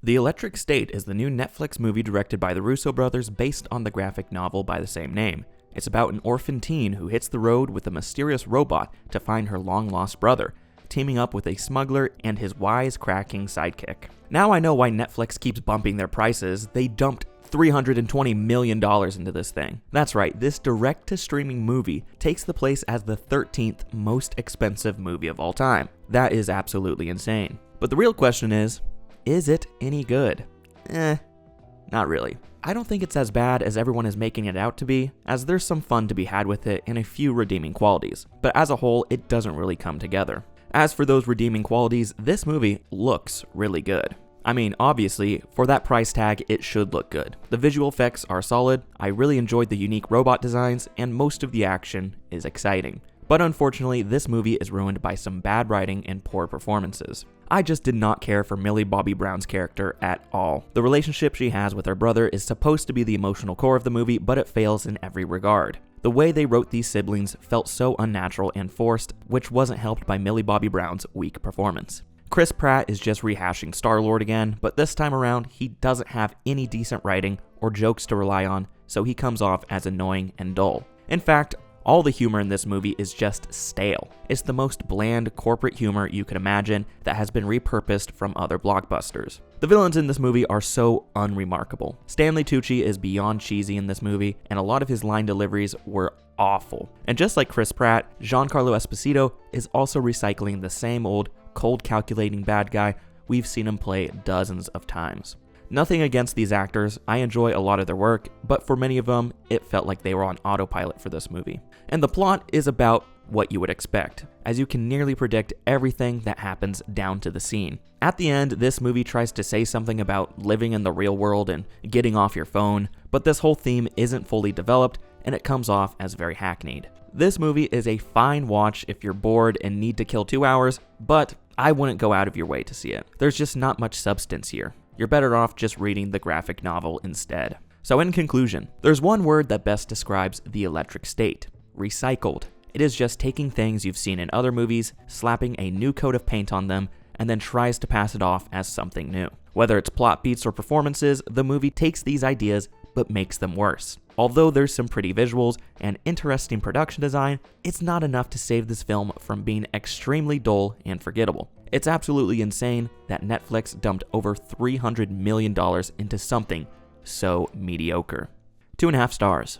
The Electric State is the new Netflix movie directed by the Russo brothers based on the graphic novel by the same name. It's about an orphan teen who hits the road with a mysterious robot to find her long-lost brother, teaming up with a smuggler and his wise-cracking sidekick. Now I know why Netflix keeps bumping their prices. They dumped $320 million into this thing. That's right, this direct-to-streaming movie takes the place as the 13th most expensive movie of all time. That is absolutely insane. But the real question is it any good? Not really. I don't think it's as bad as everyone is making it out to be, as there's some fun to be had with it and a few redeeming qualities, but as a whole, it doesn't really come together. As for those redeeming qualities, this movie looks really good. I mean, obviously, for that price tag, it should look good. The visual effects are solid, I really enjoyed the unique robot designs, and most of the action is exciting. But unfortunately, this movie is ruined by some bad writing and poor performances. I just did not care for Millie Bobby Brown's character at all. The relationship she has with her brother is supposed to be the emotional core of the movie, but it fails in every regard. The way they wrote these siblings felt so unnatural and forced, which wasn't helped by Millie Bobby Brown's weak performance. Chris Pratt is just rehashing Star-Lord again, but this time around, he doesn't have any decent writing or jokes to rely on, so he comes off as annoying and dull. In fact, all the humor in this movie is just stale. It's the most bland corporate humor you could imagine that has been repurposed from other blockbusters. The villains in this movie are so unremarkable. Stanley Tucci is beyond cheesy in this movie, and a lot of his line deliveries were awful. And just like Chris Pratt, Giancarlo Esposito is also recycling the same old, cold calculating bad guy we've seen him play dozens of times. Nothing against these actors, I enjoy a lot of their work, but for many of them, it felt like they were on autopilot for this movie. And the plot is about what you would expect, as you can nearly predict everything that happens down to the scene. At the end, this movie tries to say something about living in the real world and getting off your phone, but this whole theme isn't fully developed, and it comes off as very hackneyed. This movie is a fine watch if you're bored and need to kill 2 hours, but I wouldn't go out of your way to see it. There's just not much substance here. You're better off just reading the graphic novel instead. So in conclusion, there's one word that best describes The Electric State: recycled. It is just taking things you've seen in other movies, slapping a new coat of paint on them, and then tries to pass it off as something new. Whether it's plot beats or performances, the movie takes these ideas but makes them worse. Although there's some pretty visuals and interesting production design, it's not enough to save this film from being extremely dull and forgettable. It's absolutely insane that Netflix dumped over $300 million into something so mediocre. 2.5 stars.